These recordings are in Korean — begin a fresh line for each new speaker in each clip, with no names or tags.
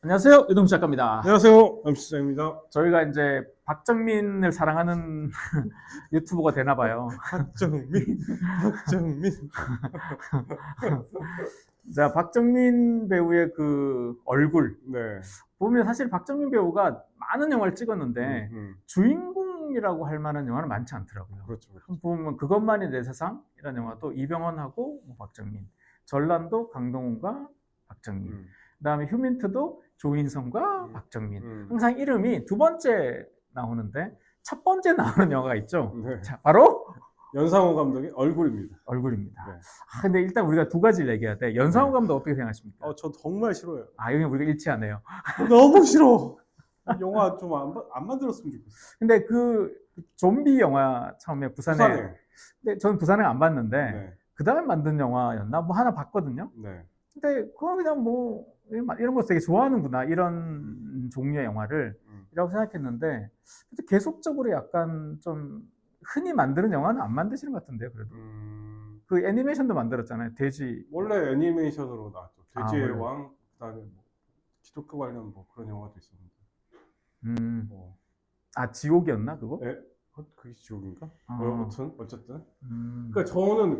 안녕하세요, 유동수 작가입니다.
안녕하세요, MC장입니다.
저희가 이제 박정민을 사랑하는 유튜버가 되나 봐요.
박정민.
자, 박정민 배우의 그 얼굴
네.
보면 사실 박정민 배우가 많은 영화를 찍었는데 주인공이라고 할 만한 영화는 많지 않더라고요.
그렇죠.
보면 그것만이 내 세상이라는 영화도 이병헌하고 박정민, 전란도 강동원과 박정민, 그다음에 휴민트도 조인성과 박정민. 항상 이름이 두 번째 나오는데 첫 번째 나오는 영화가 있죠.
네.
자, 바로
연상호 감독의 얼굴입니다.
얼굴입니다.
네.
근데 일단 우리가 두 가지를 얘기해야 돼. 연상호 감독 어떻게 생각하십니까?
저 정말 싫어요.
여기 우리가 일치하네요.
너무 싫어. 영화 좀 안 만들었으면 좋겠어.
근데 그 좀비 영화 처음에 부산에. 근데 저는 부산에 안 봤는데
네.
그 다음에 만든 영화였나? 뭐 하나 봤거든요.
네.
근데 그건 그냥 뭐 이런 거 되게 좋아하는구나, 이런 종류의 영화를 이라고 생각했는데 계속적으로 약간 좀 흔히 만드는 영화는 안 만드시는 것 같은데요. 그래도 그 애니메이션도 만들었잖아요. 돼지.
원래 애니메이션으로 나왔죠. 돼지의
원래.
왕, 그다음에 뭐 기독교 관련 뭐 그런 영화도 있었는데.
지옥이었나 그거?
그게 지옥인가? 어쨌든.
그러니까
저는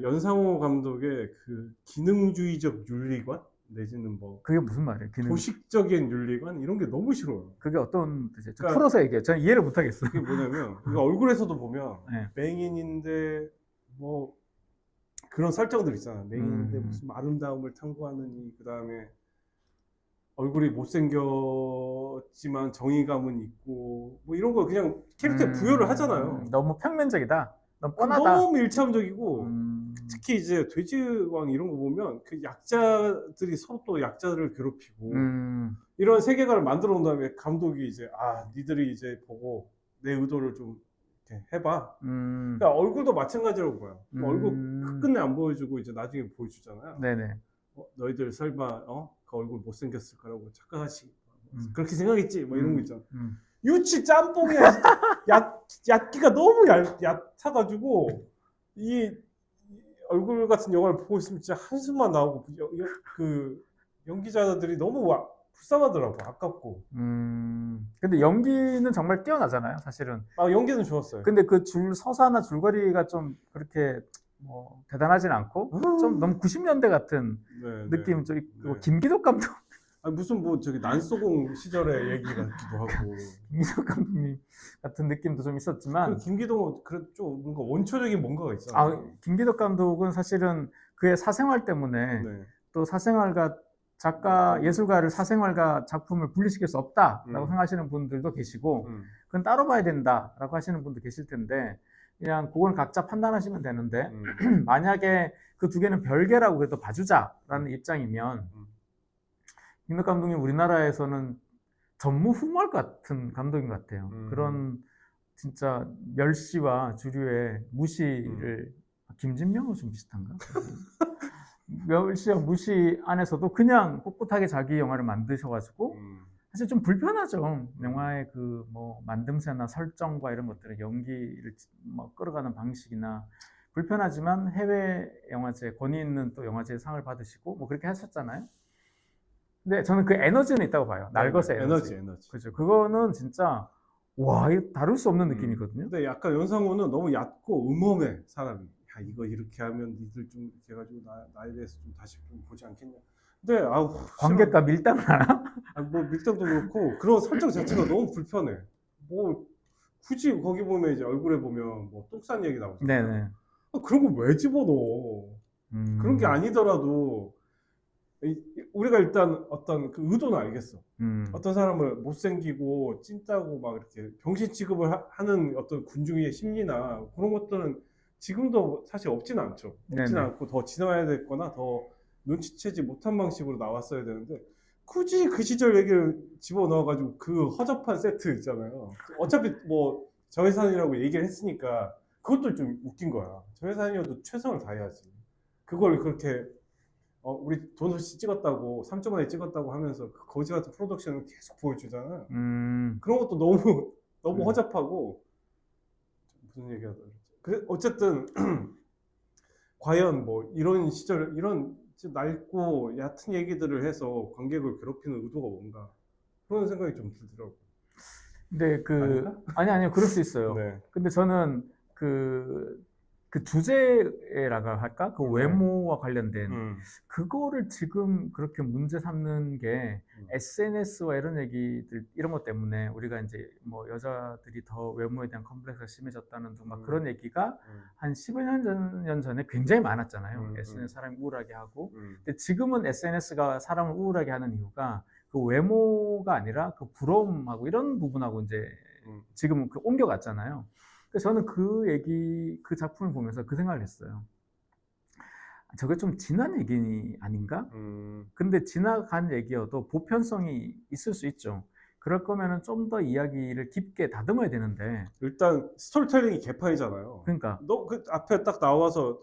연상호 감독의 그 기능주의적 윤리관 내지는 뭐
그게 무슨 말이에요?
도식적인 윤리관 이런 게 너무 싫어요.
그게 어떤 뜻이에요? 좀 풀어서 얘기해요. 저는 이해를 못 하겠어요.
그게 뭐냐면 얼굴에서도 보면
네.
맹인인데 뭐 그런 설정들 있잖아. 맹인인데 무슨 아름다움을 탐구하느니, 그 다음에 얼굴이 못생겼지만 정의감은 있고 뭐 이런 거 그냥 캐릭터에 부여를 하잖아요.
너무 평면적이다. 너무 뻔하다.
너무 일차원적이고 특히 이제 돼지왕 이런 거 보면 그 약자들이 서로 또 약자들을 괴롭히고 이런 세계관을 만들어 놓은 다음에 감독이 이제 니들이 이제 보고 내 의도를 좀 이렇게 해봐. 그러니까 얼굴도 마찬가지라고 봐요. 얼굴 끝끝내 안 보여주고 이제 나중에 보여주잖아요.
네네.
너희들 설마 그 얼굴 못생겼을 거라고 착각하시 그렇게 생각했지? 뭐 이런 거 있잖아. 유치 짬뽕이야. 얕기가 너무 얕아가지고 이 얼굴 같은 영화를 보고 있으면 진짜 한숨만 나오고 그 연기자들이 너무 불쌍하더라고. 아깝고.
근데 연기는 정말 뛰어나잖아요, 사실은.
연기는 좋았어요.
근데 그 서사나 줄거리가 좀 그렇게 뭐 대단하진 않고 좀 너무 90년대 같은 느낌 좀 있고. 김기덕 감독
무슨 뭐 저기 난소공 시절의 얘기 같기도 하고.
김기덕 감독님 같은 느낌도 좀 있었지만
김기덕은 그래도 좀 뭔가 원초적인 뭔가가 있잖아요.
김기덕 감독은 사실은 그의 사생활 때문에 또 사생활과 작가, 예술가를 사생활과 작품을 분리시킬 수 없다라고 생각하시는 분들도 계시고 그건 따로 봐야 된다라고 하시는 분도 계실 텐데 그냥 그건 각자 판단하시면 되는데 만약에 그 두 개는 별개라고 그래도 봐주자라는 입장이면 김기덕 감독님 우리나라에서는 전무후무할 것 같은 감독인 것 같아요. 그런 진짜 멸시와 주류의 무시를 김진명은 좀 비슷한가? 멸시와 무시 안에서도 그냥 꿋꿋하게 자기 영화를 만드셔가지고 사실 좀 불편하죠. 영화의 그 뭐 만듦새나 설정과 이런 것들을 연기를 뭐 끌어가는 방식이나 불편하지만 해외 영화제 권위 있는 또 영화제 상을 받으시고 뭐 그렇게 하셨잖아요. 근데 저는 그 에너지는 있다고 봐요. 날것의 에너지. 그죠. 그거는 진짜 이거 다룰 수 없는 느낌이거든요.
근데 약간 연상호는 너무 얕고 음험해 사람이. 이거 이렇게 하면 니들 좀 이렇게 해가지고 나에 대해서 좀 다시 좀 보지 않겠냐. 근데
관객과 밀당을 하나?
뭐 밀당도 그렇고 그런 설정 자체가 너무 불편해. 뭐 굳이 거기 보면 이제 얼굴에 보면 뭐 똥싼 얘기 나오잖아요.
네네.
그런 거 왜 집어넣어? 그런 게 아니더라도 우리가 일단 어떤 그 의도는 알겠어. 어떤 사람을 못생기고 찐따고 막 이렇게 병신 취급을 하는 어떤 군중의 심리나 그런 것들은 지금도 사실 없지는 않죠. 없지는 않고 더 지나야 됐거나 더 눈치채지 못한 방식으로 나왔어야 되는데 굳이 그 시절 얘기를 집어넣어가지고 그 허접한 세트 있잖아요. 어차피 뭐 저예산이라고 얘기를 했으니까 그것도 좀 웃긴 거야. 저예산이어도 최선을 다해야지. 그걸 그렇게 우리 돈 없이 찍었다고 3조 만에 찍었다고 하면서 그 거지 같은 프로덕션을 계속 보여주잖아. 그런 것도 너무 허접하고 무슨 얘기하다 그랬지. 어쨌든 과연 뭐 이런 시절 이런 낡고 얕은 얘기들을 해서 관객을 괴롭히는 의도가 뭔가 그런 생각이 좀 들더라고요.
근데 아니요, 그럴 수 있어요.
네.
근데 저는 그 주제라고 할까? 그 외모와 관련된 그거를 지금 그렇게 문제 삼는 게 SNS와 이런 얘기들 이런 것 때문에 우리가 이제 뭐 여자들이 더 외모에 대한 컴플렉스가 심해졌다는 등 막 그런 얘기가 한 10여 년 전에 굉장히 많았잖아요. SNS 사람이 우울하게 하고. 근데 지금은 SNS가 사람을 우울하게 하는 이유가 그 외모가 아니라 그 부러움하고 이런 부분하고 이제 지금은 옮겨갔잖아요. 그래서 저는 그 작품을 보면서 그 생각을 했어요. 저게 좀 지난 얘기 아닌가? 근데 지나간 얘기여도 보편성이 있을 수 있죠. 그럴 거면은 좀 더 이야기를 깊게 다듬어야 되는데.
일단 스토리텔링이 개판이잖아요.
그러니까.
너 그 앞에 딱 나와서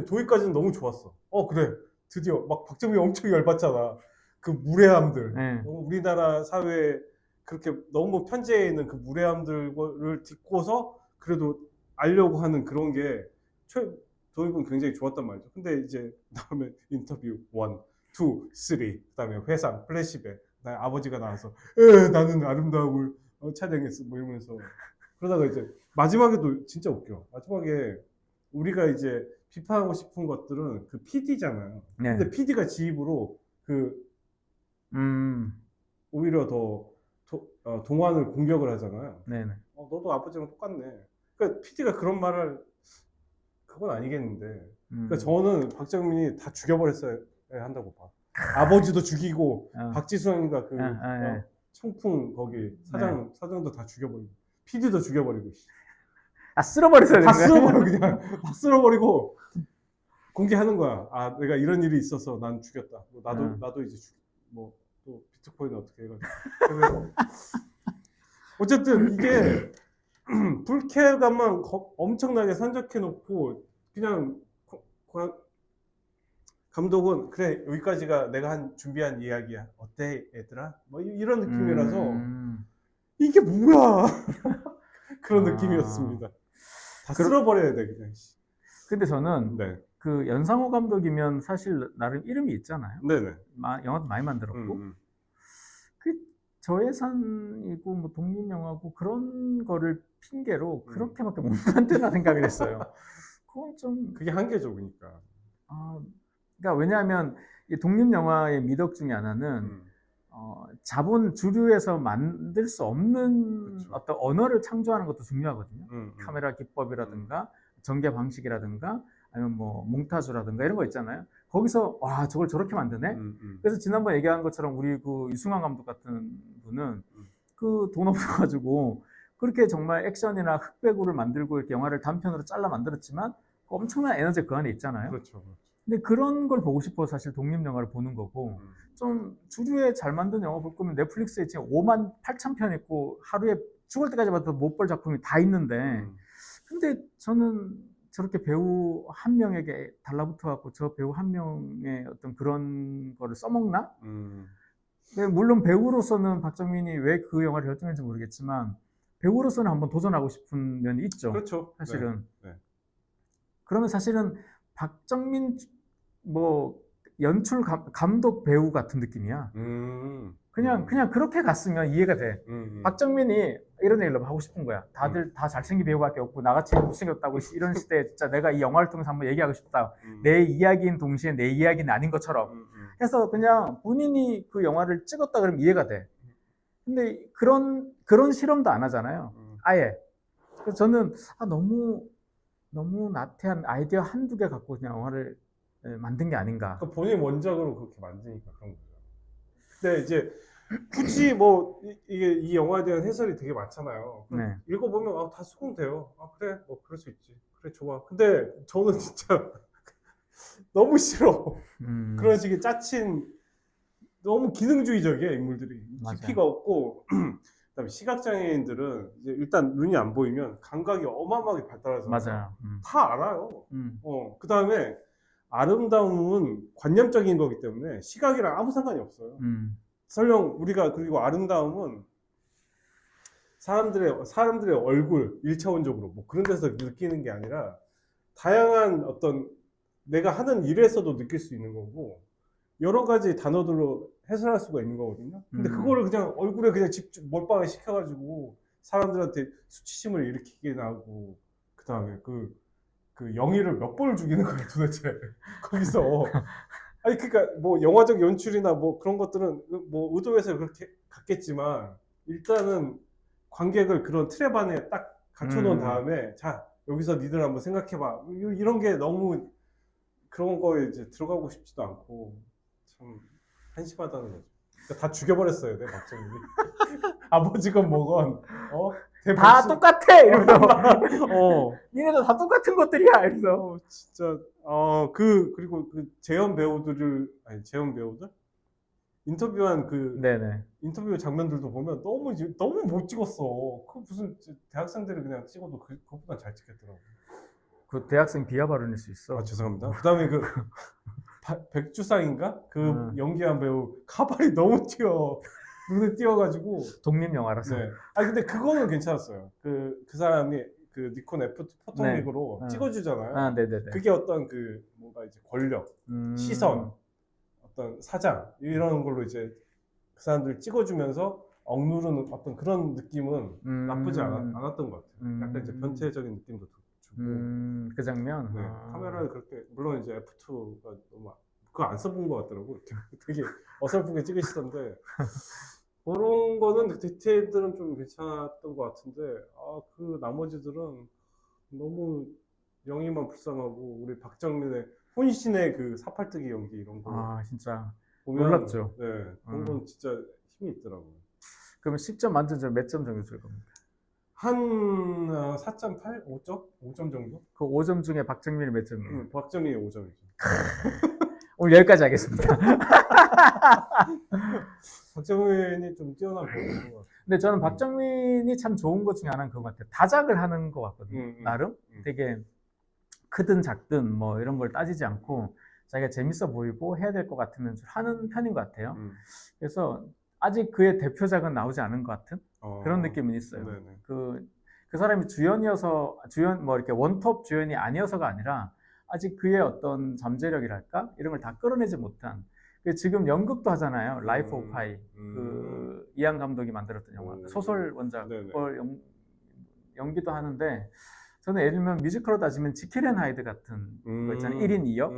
도입까지는 너무 좋았어. 그래. 드디어 막 박정희 엄청 열받잖아. 그 무례함들.
네.
우리나라 사회에 그렇게 너무 편재해 있는 그 무례함들을 딛고서 그래도 알려고 하는 그런 게 도입은 굉장히 좋았단 말이죠. 근데 이제 다음에 인터뷰 1, 2, 3 그다음에 회상, 플래시백 아버지가 나와서 나는 아름다움을 찬양했어 뭐 이러면서 그러다가 이제 마지막에도 진짜 웃겨. 마지막에 우리가 이제 비판하고 싶은 것들은 그 PD잖아요.
네.
근데 PD가 지입으로 오히려 더 동안을 공격을 하잖아요.
네네.
너도 아버지랑 똑같네. 그러니까 PD가 그런 말을 그건 아니겠는데. 그러니까 저는 박정민이 다 죽여버렸어야 한다고 봐. 아버지도 죽이고 박지수인가 청풍 거기 사장도 다 죽여버리고 PD도 죽여버리고.
쓸어버렸어야
다 쓸어버려 그냥 다 쓸어버리고 공개하는 거야. 내가 이런 일이 있어서 난 죽였다. 나도 이제 또 비트코인 어떻게 해가지고. 어쨌든 이게 불쾌감만 엄청나게 산적해놓고 그냥 감독은 그래 여기까지가 내가 준비한 이야기야. 어때 얘들아? 뭐 이런 느낌이라서 이게 뭐야? 그런 느낌이었습니다. 다 쓸어버려야 돼 그냥.
근데 저는 그 연상호 감독이면 사실 나름 이름이 있잖아요.
네네.
영화도 많이 만들었고 그 저예산이고 뭐 독립영화고 그런 거를 핑계로 그렇게밖에 못 만드나 생각을 했어요. 그건 좀
그게 한계죠, 그러니까.
그러니까 왜냐하면 이 독립영화의 미덕 중에 하나는 자본 주류에서 만들 수 없는 그쵸. 어떤 언어를 창조하는 것도 중요하거든요. 카메라 기법이라든가 전개 방식이라든가 아니면 뭐 몽타주라든가 이런 거 있잖아요. 거기서 와 저걸 저렇게 만드네. 그래서 지난번 얘기한 것처럼 우리 그 유승환 감독 같은 분은 그 돈 없어가지고 그렇게 정말 액션이나 흑백으로 만들고 이렇게 영화를 단편으로 잘라 만들었지만 엄청난 에너지 그 안에 있잖아요.
그렇죠.
근데 그런 걸 보고 싶어 사실 독립 영화를 보는 거고 좀 주류에 잘 만든 영화 볼 거면 넷플릭스에 지금 58,000편 있고 하루에 죽을 때까지 봐도 못 볼 작품이 다 있는데 근데 저는 저렇게 배우 한 명에게 달라붙어갖고 저 배우 한 명의 어떤 그런 거를 써먹나? 물론 배우로서는 박정민이 왜 그 영화를 결정했는지 모르겠지만 배우로서는 한번 도전하고 싶은 면이 있죠.
그렇죠.
사실은. 네. 그러면 사실은 박정민 뭐 연출 감독 배우 같은 느낌이야. 그냥 그렇게 갔으면 이해가 돼. 박정민이 이런 얘기를 하고 싶은 거야. 다들 다 잘생긴 배우밖에 없고 나같이 못생겼다고 이런 시대에 진짜 내가 이 영화를 통해서 한번 얘기하고 싶다. 내 이야기인 동시에 내 이야기는 아닌 것처럼. 해서 그냥 본인이 그 영화를 찍었다 그러면 이해가 돼. 근데 그런 실험도 안 하잖아요. 아예. 그래서 저는 너무 나태한 아이디어 한두 개 갖고 그냥 영화를 만든 게 아닌가.
그러니까 본인 원작으로 그렇게 만드니까 그런 거죠. 근데 이제 굳이 뭐 이게 이 영화에 대한 해설이 되게 많잖아요. 네. 읽어보면 다 수긍돼요. 그래 뭐 그럴 수 있지. 그래 좋아. 근데 저는 진짜 너무 싫어. 그런 식의 짜친 너무 기능주의적이야 인물들이. 깊이가 없고 그다음에 시각장애인들은 이제 일단 눈이 안 보이면 감각이 어마어마하게 발달해서
맞아요.
다 알아요. 그다음에 아름다움은 관념적인 거기 때문에 시각이랑 아무 상관이 없어요. 설령 우리가 그리고 아름다움은 사람들의 얼굴 1차원적으로 뭐 그런 데서 느끼는 게 아니라 다양한 어떤 내가 하는 일에서도 느낄 수 있는 거고 여러 가지 단어들로 해설할 수가 있는 거거든요. 근데 그거를 그냥 얼굴에 그냥 집중 몰빵을 시켜가지고 사람들한테 수치심을 일으키게 하고 그 다음에 그 영희를 몇 번을 죽이는 거야 도대체 거기서. 아니 그러니까 뭐 영화적 연출이나 뭐 그런 것들은 뭐 의도해서 그렇게 갔겠지만 일단은 관객을 그런 트랩 안에 딱 갖춰놓은 다음에 자 여기서 니들 한번 생각해봐 이런 게 너무 그런 거에 이제 들어가고 싶지도 않고 참 한심하다는 거죠. 그러니까 다 죽여버렸어야 돼 박정희이. 아버지건 뭐건
다 똑같아 이러면서 니네도 다 똑같은 것들이야 이러면서
진짜 그리고 그 재연 배우들 인터뷰한
네네.
인터뷰 장면들도 보면 너무 못 찍었어. 그 무슨 대학생들이 그냥 찍어도 그것보다 잘 찍겠더라고.
그 대학생 비하 발언일 수 있어.
죄송합니다. 그다음에 백주상인가 연기한 배우 가발이 너무 튀어. 눈에 띄어가지고
독립 영화라서.
네. 근데 그거는 괜찮았어요. 그 사람이 그 니콘 F 포토닉으로 찍어주잖아요.
네네네.
그게 어떤 뭔가 이제 권력, 시선, 어떤 사장 이런 걸로 이제 그 사람들 찍어주면서 억누르는 어떤 그런 느낌은 나쁘지 않았던 것 같아요. 약간 이제 변태적인 느낌도 주고.
그 장면.
네. 카메라를 그렇게 물론 이제 F2가 너무 그거 안 써본 것 같더라고. 되게 어설프게 찍으시던데. 그런 거는 디테일들은 좀 괜찮았던 것 같은데 그 나머지들은 너무 영희만 불쌍하고 우리 박정민의 혼신의 그 사팔뜨기 연기 이런 거
진짜
보면,
놀랍죠.
네, 그런 건 진짜 힘이 있더라고요.
그러면 10점 만점점 몇 점 정도 줄 겁니까?
한 4.8? 5점? 5점 정도?
그 5점 중에 박정민이 몇 점이에요?
박정민이 5점이죠.
오늘 여기까지 하겠습니다.
박정민이 좀 뛰어난 배우인 것 같아요.
근데 저는 박정민이 참 좋은 것 중에 하나는 그거 같아요. 다작을 하는 것 같거든요. 나름 되게 크든 작든 뭐 이런 걸 따지지 않고 자기가 재밌어 보이고 해야 될 것 같으면 하는 편인 것 같아요. 그래서 아직 그의 대표작은 나오지 않은 것 같은 그런 느낌은 있어요. 그 사람이 뭐 이렇게 원톱 주연이 아니어서가 아니라 아직 그의 어떤 잠재력이랄까 이런 걸 다 끌어내지 못한. 지금 연극도 하잖아요. 라이프 오브 파이. 이안 감독이 만들었던 영화. 소설 원작 걸 연기도 하는데 저는 예를 들면 뮤지컬로 따지면 지킬 앤 하이드 같은 거 있잖아요. 1인 2역.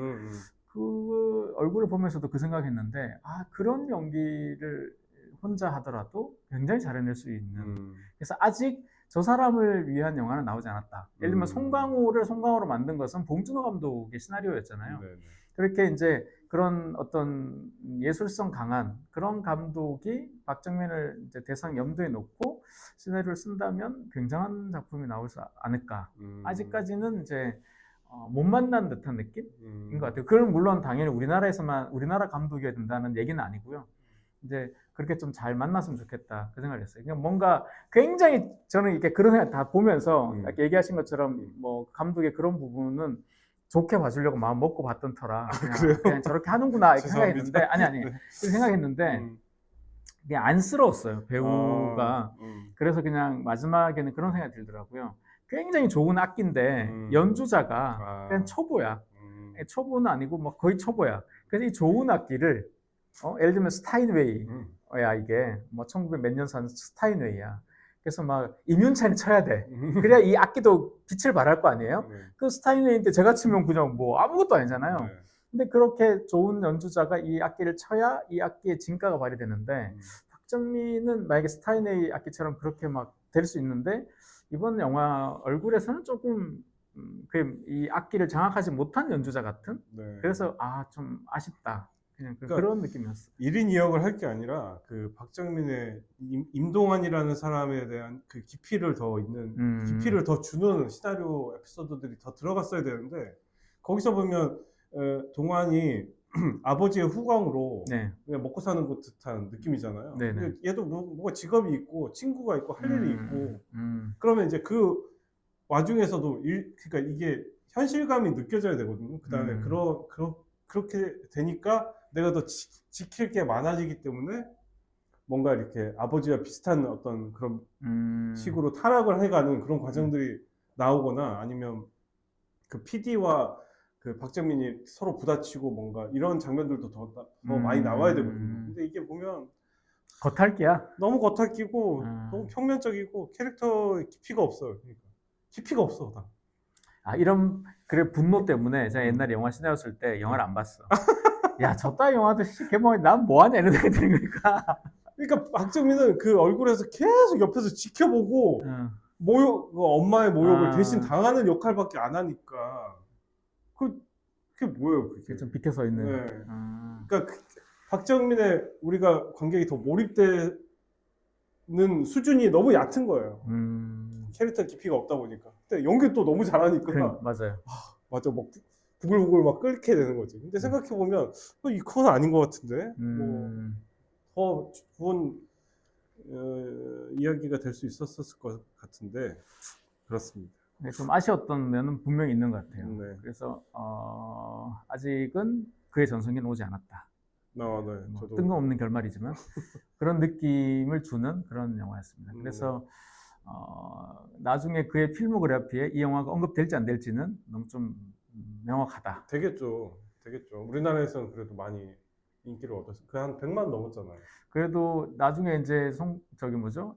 그 얼굴을 보면서도 그 생각했는데 그런 연기를 혼자 하더라도 굉장히 잘해낼 수 있는. 그래서 아직 저 사람을 위한 영화는 나오지 않았다. 예를 들면 송강호를 송강호로 만든 것은 봉준호 감독의 시나리오였잖아요. 그렇게 이제 그런 어떤 예술성 강한 그런 감독이 박정민을 이제 대상 염두에 놓고 시나리오를 쓴다면 굉장한 작품이 나올 수 않을까. 아직까지는 이제 못 만난 듯한 느낌인 것 같아요. 그건 물론 당연히 우리나라 감독이어야 된다는 얘기는 아니고요. 이제 그렇게 좀 잘 만났으면 좋겠다 그 생각을 했어요. 그러니까 뭔가 굉장히 저는 이렇게 그런 생각 다 보면서 얘기하신 것처럼 뭐 감독의 그런 부분은 좋게 봐주려고 마음 먹고 봤던 터라 그냥 저렇게 하는구나 이렇게 생각했는데 아니 그렇게 생각했는데 그게 안쓰러웠어요 배우가. 그래서 그냥 마지막에는 그런 생각이 들더라고요. 굉장히 좋은 악기인데 연주자가 그냥 초보야. 초보는 아니고 뭐 거의 초보야. 그래서 이 좋은 악기를 예를 들면 스타인웨이야 이게 뭐 1900 몇 년 산 스타인웨이야. 그래서 막 이뮨차이는 쳐야 돼. 그래야 이 악기도 빛을 발할 거 아니에요? 그 스타인웨이인데 제가 치면 그냥 뭐 아무것도 아니잖아요. 근데 그렇게 좋은 연주자가 이 악기를 쳐야 이 악기의 진가가 발휘되는데 박정민은 만약에 스타인웨이 악기처럼 그렇게 막 될 수 있는데 이번 영화 얼굴에서는 조금 이 악기를 장악하지 못한 연주자 같은. 그래서 좀 아쉽다. 그냥 그런 느낌이었어.
1인 2역을 할 게 아니라 그 박정민의 임동환이라는 사람에 대한 그 깊이를 더 있는 깊이를 더 주는 시나리오 에피소드들이 더 들어갔어야 되는데 거기서 보면 동환이 아버지의 후광으로 그냥 먹고 사는 것 듯한 느낌이잖아요. 얘도 뭐가 직업이 있고 친구가 있고 할 일이 있고 그러면 이제 그 와중에서도 그러니까 이게 현실감이 느껴져야 되거든요. 그다음에 그렇게 되니까 내가 더 지킬 게 많아지기 때문에 뭔가 이렇게 아버지와 비슷한 어떤 그런 식으로 타락을 해가는 그런 과정들이 나오거나 아니면 그 PD와 그 박정민이 서로 부다치고 뭔가 이런 장면들도 더 많이 나와야 되거든요. 근데 이게 보면
겉핥기야.
너무 겉핥기고 너무 평면적이고 캐릭터 깊이가 없어요. 그러니까 깊이가 없어 다.
이런 그래 분노 때문에 제가 옛날에 영화 시나리오 때 영화를 안 봤어. 야, 저따위 영화도 개봉해 난 뭐하냐 이런 생각이 드는 거니까.
그러니까 박정민은 그 얼굴에서 계속 옆에서 지켜보고 모욕, 엄마의 모욕을 대신 당하는 역할밖에 안 하니까 그게 뭐예요? 그게
좀 비켜서 있는.
네. 그러니까 박정민의 우리가 관객이 더 몰입되는 수준이 너무 얕은 거예요. 캐릭터 깊이가 없다 보니까. 근데 연기 또 너무 잘하니까.
맞아요.
맞아, 막 부글부글 막 끓게 되는 거지. 근데 생각해 보면 이건 아닌 것 같은데. 더 좋은 이야기가 될 수 있었을 것 같은데 그렇습니다.
좀 아쉬웠던 면은 분명히 있는 것 같아요.
네.
그래서 아직은 그의 전성기는 오지 않았다.
네, 저도
뜬금없는 결말이지만 그런 느낌을 주는 그런 영화였습니다. 그래서 나중에 그의 필모그래피에 이 영화가 언급될지 안 될지는 너무 좀 명확하다.
되겠죠. 우리나라에서는 그래도 많이 인기를 얻었어요. 그 한 100만 넘었잖아요.
그래도 나중에 이제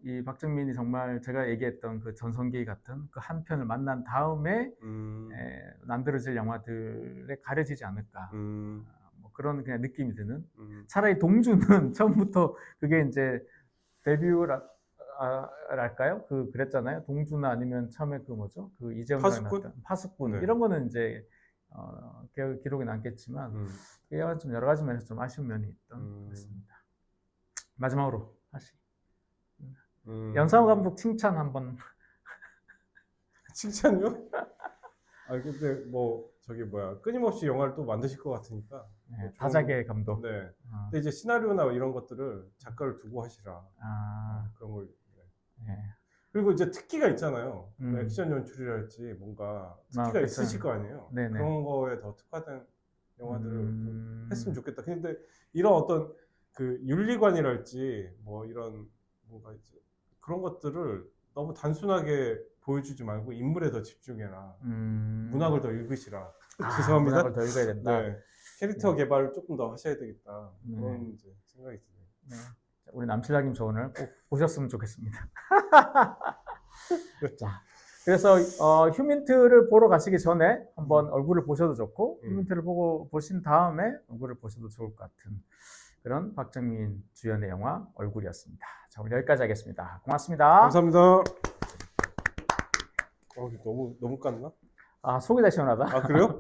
이 박정민이 정말 제가 얘기했던 그 전성기 같은 그 한 편을 만난 다음에 만들어질 영화들에 가려지지 않을까. 뭐 그런 그냥 느낌이 드는. 차라리 동주는 처음부터 그게 이제 데뷔랄까요? 그랬잖아요. 동주나 아니면 처음에 그 이재훈이랑 나왔던 파수꾼.
네.
이런 거는 이제 기록에 남겠지만 그게 좀 여러 가지 면에서 좀 아쉬운 면이 있던 것 같습니다. 마지막으로 다시 연상호 감독 칭찬 한번.
칭찬이요? 근데 끊임없이 영화를 또 만드실 것 같으니까.
네, 다작의 감독.
네. 근데 이제 시나리오나 이런 것들을 작가를 두고 하시라. 그런 걸.
네.
그리고 이제 특기가 있잖아요. 액션 연출이랄지 뭔가 특기가 있으실 거 아니에요.
네네.
그런 거에 더 특화된 영화들을 했으면 좋겠다. 근데 이런 어떤 그 윤리관이랄지 뭐 이런 뭔가 이제 그런 것들을 너무 단순하게 보여주지 말고 인물에 더 집중해라. 문학을 더 읽으시라. 죄송합니다.
문학을 더 읽어야 된다.
네. 캐릭터 개발을 조금 더 하셔야 되겠다. 그런 이제 생각이 드네요.
네. 우리 남실장님 조언을 꼭 보셨으면 좋겠습니다. 자, 그래서 휴민트를 보러 가시기 전에 한번 얼굴을 보셔도 좋고 휴민트를 보신 다음에 얼굴을 보셔도 좋을 것 같은 그런 박정민 주연의 영화 얼굴이었습니다. 자, 오늘 여기까지 하겠습니다. 고맙습니다.
감사합니다. 너무 깠나?
속이 다 시원하다.
그래요?